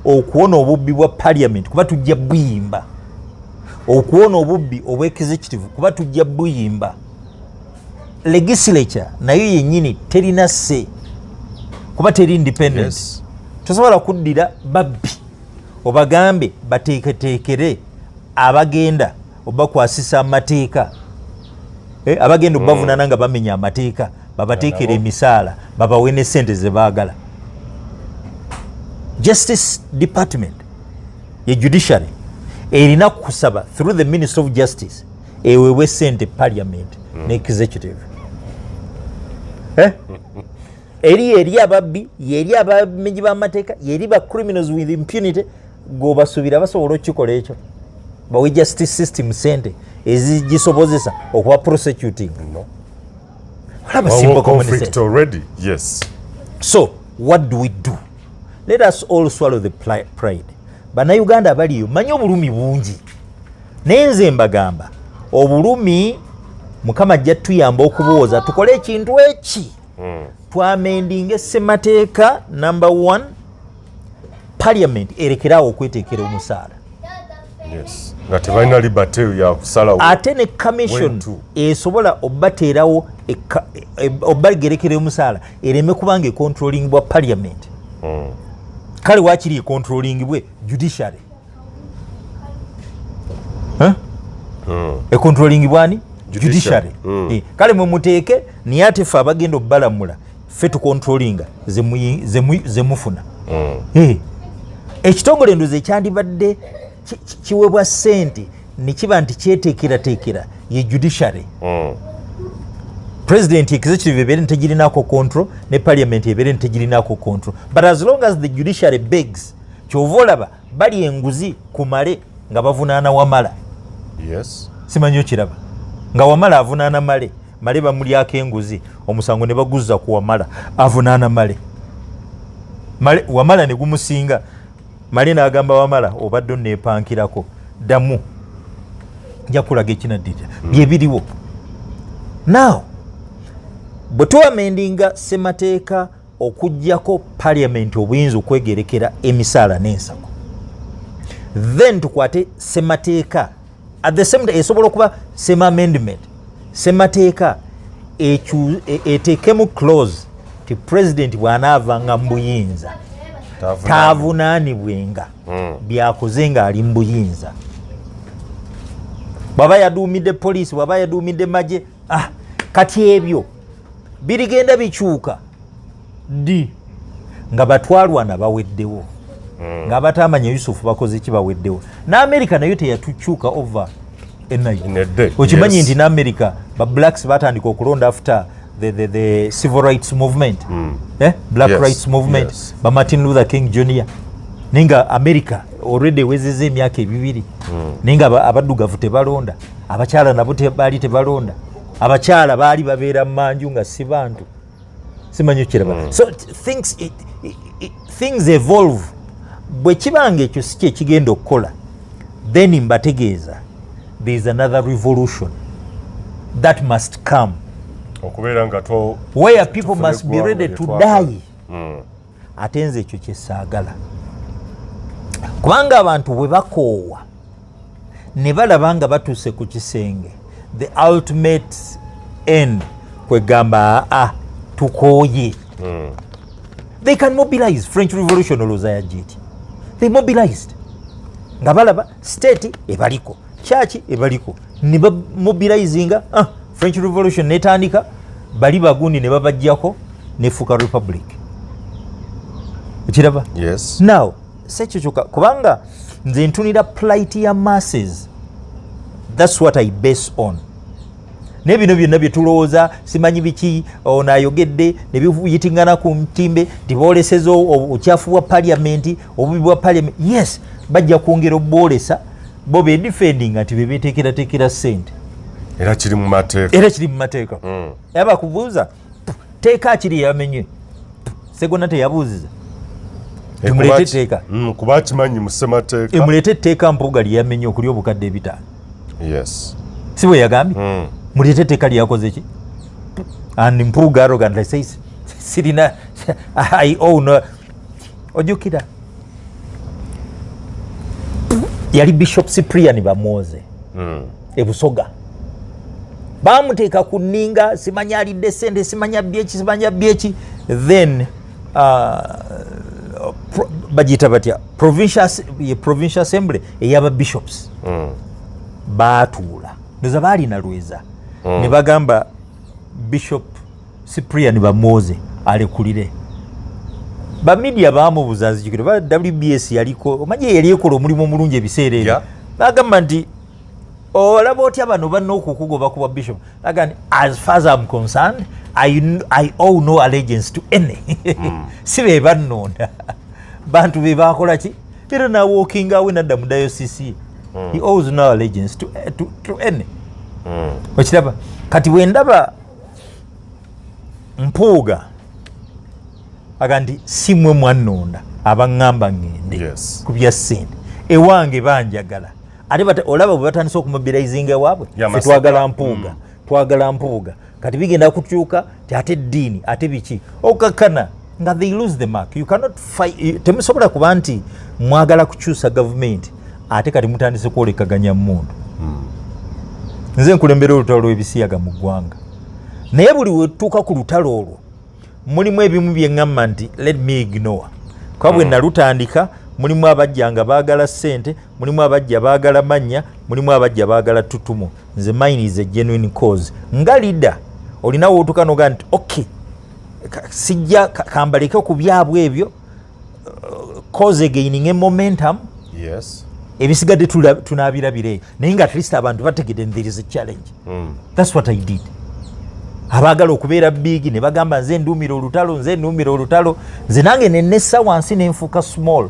okuwona obubbi bwa parliament kuba tujja buyimba, okuwona obubbi obwa executive kuba tujja buyimba, legislature nayo yennyini terina se kuba teri independent. Tosobola kuddira babbi obagambe bateeketeekere abagenda obakwasisa amateeka, abagenda obavunaana nga bamenya amateeka, babateekera emisaala, babawe ne ssente ze baagala. Justice Department ye judiciary erina kusaba through the Minister of Justice ewewe ssente Parliament ne executive. Eri ababbi, yeri abamenyi b'amateeka, yeri ba criminals with impunity, gobasuubira basobola okukikola ekyo. Bawe justice system sente ezigisobozesa okuba prosecuting. No. Have a simple conflict already. Yes. So what do we do? Let us all swallow the pride. Bannayuganda abaliyo manyi obulumi bungi. Nenze mbagamba obulumi Mukama ajja tuyamba okubuwoza tukole ekintu eki. Twamendinga ssemateeka number 1 Parliament erekerawo okweteekera omusaala. Yes. Nga tebalina liberty ya kusalawo. Ate ne commission esobola obbateerawo obbagerekera omusaala ereme kubanga controlling bwa Parliament. Kale wakiri controlling bwe judiciary. Controlling bwani? Judiciary. Kale mwe muteeke niye ate ffe abagenda obbalamula ffe tukontrolinga zemufuna. Ekitongole ndoze ekyandibadde kiweebwa ssente ne kiba nti kyeteekerateekera ye judiciary. President executive ebeere ntegirinaako control ne Parliament ebeere ntegirinaako control. But as long as the judiciary begs, kyova olaba bali enguzi kumale nga bavunaana Wamala. Yes. Simanyi okiraba nga Wamala avunaana male bamulyako enguzi, omusango ne baguzza ku Wamala avunaana male. Wamala ne gumusinga Male n'agamba Wamala obadde neepankirako ddamu nja kulaga ekinaddira bye biriwo. Now bwe tuwamendinga ssemateeka okuggyako Parliament obuyinza okwegerekera emisaala n'ensako, then tukwate ssemateeka at the same time esobola okuba same amendment, ssemateeka eteekemu clause ti president bw'anaavanga mu buyinza taavunaanibwenga byakoze nga ali mu buyinza. Bw'aba yaduumidde poliisi, bw'aba yaduumidde magye, kati ebyo birigenda bikyuka ddi nga batwalwana baweddewo, nga batamanya Yusufu bakoze ki baweddewo. N'Amerika nayo teyatukyuka over ennayo. Okimanyi nti n'Amerika ba blacks batandika okulonda after the civil rights movement, black rights movement, ba Martin Luther King Jr. Ninga America already ewezezza emyaka 2 ninga abaddugavu tebalonda, abakyala nabo baali tebalonda, abakyala baali babeera mu manju nga si bantu, simanyi kiraba. So things evolve. Bwe kibanga ekyo si kye kigenda okukola, then mbategeeza there is another revolution that must come where people must be ready to die. Ate nze ekyo kyesaagala, kubanga abantu bwe bakoowa ne balaba nga batuuse ku kisenge, the ultimate end kwegamba tukooye, they can mobilize. French Revolution olowooza yagiti, they mobilized nga balaba state ebaliko, church ebaliko, ne bamobilizinga. French Revolution netandika, bali bagundi ne babajjako nefuuka republic. Ekiraba? Yes. Now sekyokyuka kubanga nze ntunira plight ya masses, that's what I base on. Nebino byonna bye tulowooza simanyi biki ono ayogedde ne biyitingana ku mtimbe tibooleseza okyafu bwa Parliament, obubi bwa Parliament. Yes, bajja kwongera obwolesa bo bedefending nti bebeteekerateekera ssente era kiri mu mateeka. Yaba kubuuza teeka kiri yamenye segona teyabuuziza tumulete teeka kuba kimanyi mu ssemateeka emulete teeka Mpuuga lyamenye okuli obukadde 5. Yes, si bwe yagambye mulete teeka lyakoze ki, and Mpuuga arrogant says sirina I own. Ojjukira yali Bishop Cyprian Bamoze ebusoga, bamuteeka ku nninga, simanya alidde ssente, simanya byeki, then bagiyita batya provincial assembly ey'aba bishops baatuula ndoza baalina lweza ne bagamba Bishop Cyprian Bamoze alekulire. Bamedia bamubuuza nzijukira WBS yaliko, omanyi yali ekola omulimu omulungi ebiseera ebyo, bagamba nti olaba otya bano balina okukugoba kuba bishop. Agani, as far as I'm concerned, I owe no allegiance to any. Si be bannonda bantu be bakola ki era na walking away nadda mu diocese, he owes no allegiance to any. Okiraba kati wendaba Mpuuga agandi simwe mwannonda abaŋŋamba ŋŋende ku bya ssente ewange banjagala ate olaba bwe batandisa okumobilizinga waabwe twagala Mpuuga, twagala Mpuuga, kati bigenda kukyuka ate eddiini ate biki okakkana nga they lose the mark. You cannot fight. Temusobola kuba nti mwagala kukyusa government ate kati mutandise kwolekaganya mmundu. Nze nkulembera olutalo lw'ebisiyaga mu ggwanga, naye buli wetuuka ku lutalo olwo mulimu ebimu bye ŋŋamba nti let me ignore. Kuba bwe nalutandika mulimu abajja nga baagala ssente, mulimu abajja baagala mannya, mulimu abajja baagala tutumu. Nze mine is a genuine cause. Nga leader olina wootuka noga nti okay, sijja kambaleke ku byabwe ebyo, cause gaining a momentum. Yes. Ebisigadde tunaabirabire naye nga at least abantu bategedde there is a challenge. That's what I did. Abagala okubeera big ne bagamba nze nduumira olutalo, nze nange nennessa wansi nenfuuka small.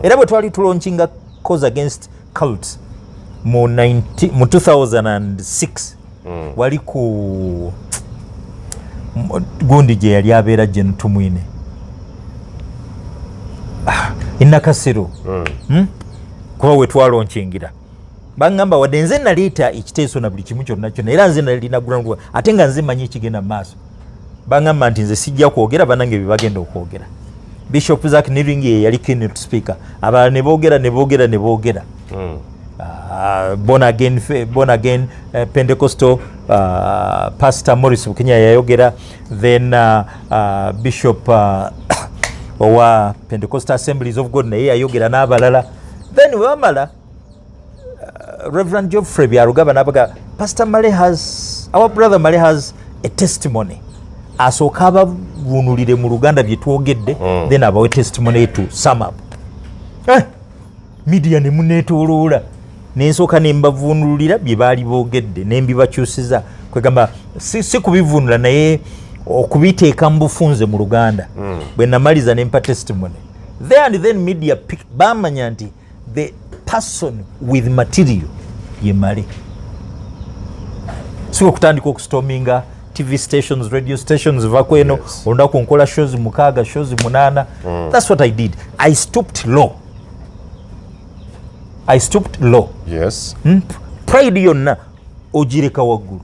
Era bwe twali tulaunchinga cause against cults mu 2006 wali ku gundi gye yali abeera Jen Tumwine Nakasero kuba we twalonkingira bangamba wadde nze naleeta ekiteeso na buli kimu kyonna kyonna era nze nalina ground ate nga nze manyi ekigenda mu maaso bangamba nti nze sijja kwogera banange bye bagenda okwogera. Bishop Zack Niringi ye yali keynote speaker abalala ne boogera born again Pentecostal Pastor Morris Bukenya yayogera, then Bishop owa Pentecostal Assemblies of God naye yayogera n'abalala, then wamala Reverend Geoffrey Byarugaba n'abaga our brother Male has a testimony asooka abavunulire mu Luganda bye twogedde then abawe testimony to sum up. Media ne muneetooloola nensooka ne mbavunulira bye baali boogedde ne mbibakyusiza kwegamba si kubivunula naye okubiteeka mu bufunze mu Luganda bwe namaliza ne mpa testimony there and then media bamanya nti the person with material ye Male, si okutandika okustorminga TV stations, radio stations vako eno olunaku nkola shows 6 shows 8. That's what I did. I stooped low. Yes. Pride yonna ogireka waggulu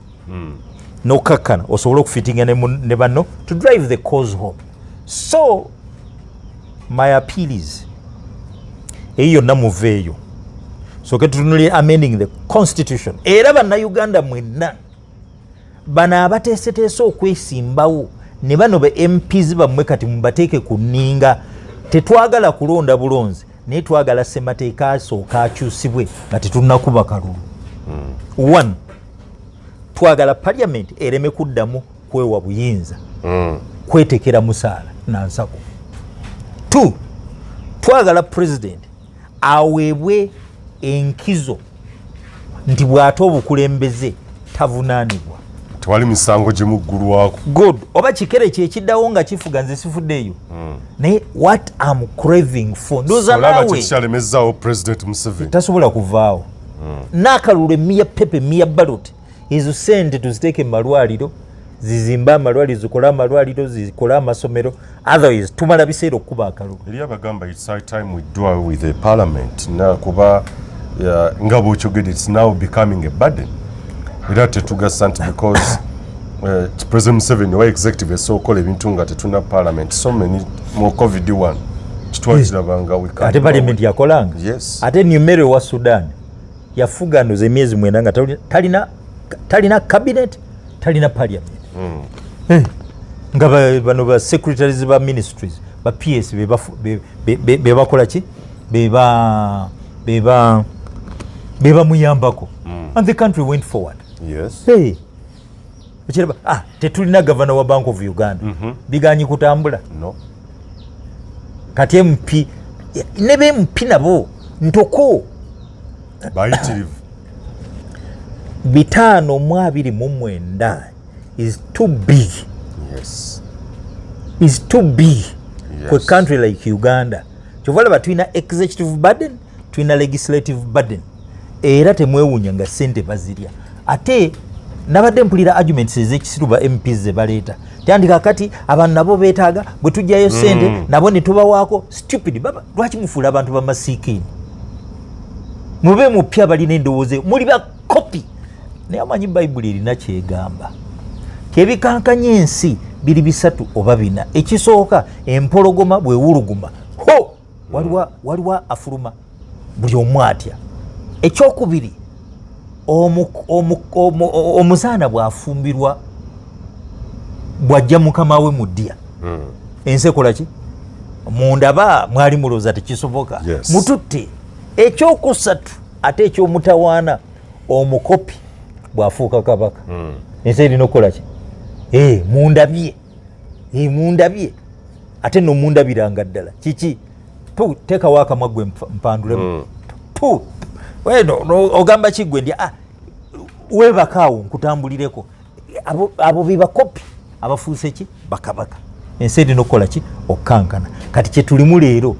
nokakkana osobola okufitinga ne banno to drive the cause home. So my appeal is eyo yonna muveeyo soke tutunulire amending the constitution era bannayuganda mwenna bano abateeseteese okwesimbawo ne bano be MPs bammwe kati mubateeke ku nninga. Tetwagala kulonda bulonzi naye twagala ssemateeka asooka akyusibwe nga tetunnakuba kalulu. 1 twagala Parliament ereme kuddamu kwewa buyinza kwetekera musaala nansako. 2 twagala President aweebwe enkizo nti bw'ate obukulembeze tavunaanibwa, tewali misango gye muggulwako. Good. Oba kikere kyekiddawo nga kifuga nze sifuddeeyo naye what I'm craving for ndoza nawe kyekyalemezaawo President Museveni tasobola kuvaawo n'akalulu emmiya pepe emmiya ballot ezo sente tuziteeke mu malwaliro zizimba amalwaliro zikola amalwaliro zikola amasomero otherwise tumala biseera okukuba akalulu. Eri abagamba it's high time we do away with the parliament na kuba nga bw'okyogedde it's now becoming a burden era tetugasa nti because President Museveni wa executive esookola ebintu nga tetuna parliament so many mu COVID-1 kitwakirabanga ate parliament yakolanga. Ate numero wa Sudan yafuga ndoze emyezi 9 nga talina cabinet talina parliament nga bano ba secretaries ba ministries ba PS be bakola ki beba muyambako and the country went forward. Hey. Tetulina governor wa Bank of Uganda biganyi kutambula kati MP nebe MP nabo ntoko bayitirivu 529 is too big. Is too big for a country like Uganda. Chovala batwina executive burden twina legislative burden era temwewunya nga sente bazirya ate nabadde mpulira arguments ez'ekisiru ba MPs ze baleeta tandika kati abantu nabo beetaaga bwe tujjayo sente nabo ne tubawaako stupid baba lwaki mufuula abantu bamasiikini mube mupya balina endowooza muli ba copy naye amanyi bayibuli erina kyegamba kebikankanya ensi biri 3 oba 4 ekisooka empologoma bwewuluguma waliwo afuluma buli omu atya. Ekyokubiri omuzaana bwafumbirwa bwajja mukama we mudya ensi ekola ki mundaba mwali mulooza tekisoboka mututte. Ekyokusatu ate ekyomutawaana omukopi bwafuuka kabaka ensi erina okukola ki mundabye ate no mundabiranga ddala kiki teekawo akamwa gwe mpandulemu ogamba kiggwe ndya webakaawo nkutambulireko abo bebakopi abafuuse ki bakabaka ensi erina okukola ki okukankana. Kati kyetulimu leero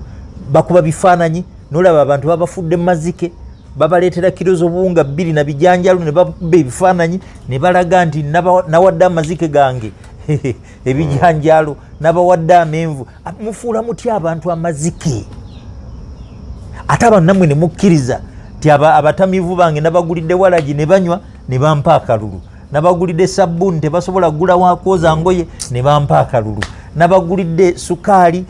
bakuba bifaananyi nolaba abantu babafudde mazike babaleetera kiro z'obuwunga 2 na bijanjalo ne bakuba ebifaananyi ne balaga nti nawadde amazike gange ebijanjalo nabawadde amenvu. Mufuula mutya abantu amazike ate abannammwe ne mukkiriza ti abatamivu bange nabagulidde walagi ne banywa ne bampa akalulu, nabagulidde sabbuuni tebasobola kugula wakwoza ngoye ne bampa akalulu, nabagulidde sukaali.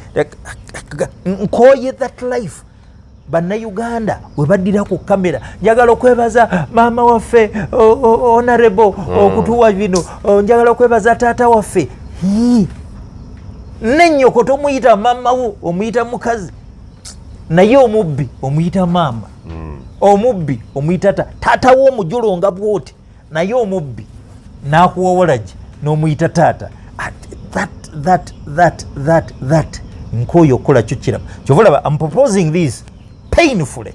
Nkoye that life. Bannayuganda we baddira ku kamera, njagala okwebaza maama waffe honorable okutuwa bino, njagala okwebaza taata waffe. Nennyoko tomuyita maama wo, omuyita mukazi, naye omubbi omuyita maama, omubbi omuyita taata wo omujolo nga bwoti, naye omubbi n'akuwawalagi n'omuyita taata. That nkoyo okukola kyo kiramu. Kyova I'm proposing this painfully.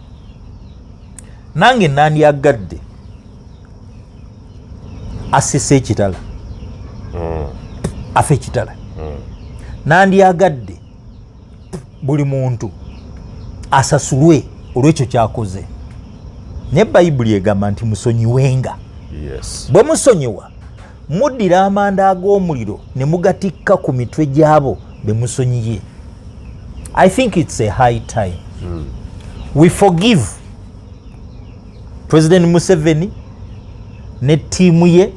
Nange nandyagadde asese ekitala, afe ekitala. Nandyagadde buli muntu asasulwe olw'ekyo kyakoze. Ne Bayibuli egamba nti musonyiwenga. Yes. Bwe musonyiwa muddira amanda ag'omuliro ne mugatikka ku mitwe gy'abo be musonyiye. I think it's a high time we forgive President Museveni ne tiimu ye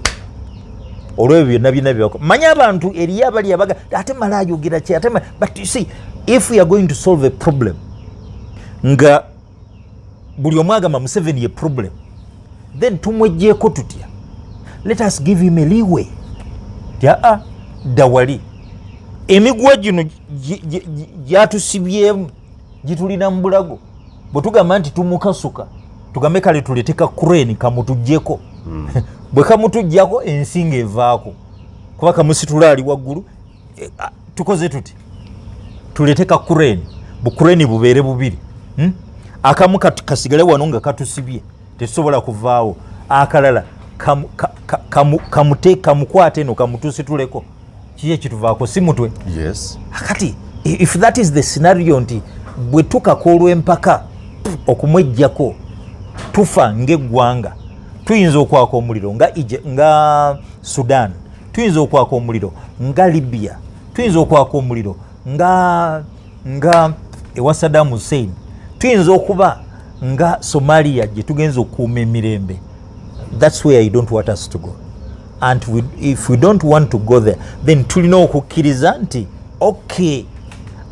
olw'ebyo byonna byonna byako. Manya abantu eriyo abali abaga ate mala ayogera ki ate but you see, if we are going to solve a problem nga buli omu agamba Museveni ye problem, then tumwejjeeko tutya? Let us give him a leeway. Dawali emiguwa gino gyatusibyemu gitulina mu bulago, bwe tugamba nti tumukasuka tugambe kale tuleteka crane kamutujjeko. Bwe kamutujjako ensinga evaako kuba kamusitula ali waggulu. Tukoze tuti tuleteka crane, bukureni bubeere bubiri, akamu kasigale wano nga katusibye tetusobola kuvaawo, akalala kamukwate eno kamutusituleko. Kiye kituvaako si mutwe. Yes. Akati if that is the scenario nti bwe tukakoolwa empaka okumwejjako tufa ng'eggwanga, tuyinza okwaka omuliro nga Sudan, tuyinza okwaka omuliro nga Libya, tuyinza okwaka omuliro nga ewa Saddam Hussein, tuyinza okuba nga Somalia gye tugenza okukuuma emirembe. That's where I don't want us to go. And if we don't want to go there, then tulina okukkiriza nti okay,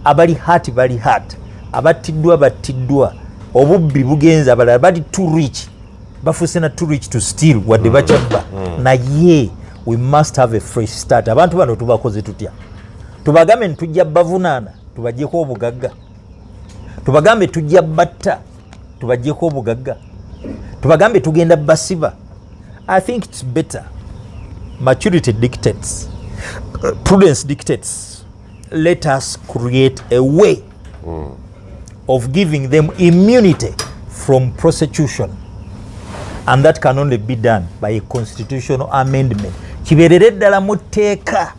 abali hati bali hati, abatiddwa batiddwa, obubbi bugenza abalala bali too rich, bafuse na too rich to steal wadde bakyabba. Naye we must have a fresh start. Abantu bano tubakoze tutya? Tubagambe ntujja bavunaana tubajjeko obugagga, tubagambe tujja batta tubajjeko obugagga, tubagambe tugenda basiba. I think it's better. Maturity dictates, prudence dictates. Let us create a way of giving them immunity from prosecution, and that can only be done by a constitutional amendment. Kiberere ddala mu tteeka.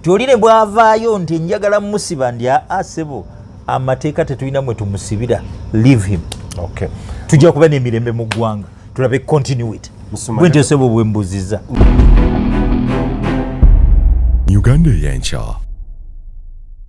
Tyolire bw'avaayo nti njagala musiba ndi asebo amateeka tetulina mwe tumusibira. Leave him. Okay. Tujja kuba n'emirembe mu ggwanga. Tulabe continuity. Bwentyo sebo bwe mbuzizza. UgandaEyenkya.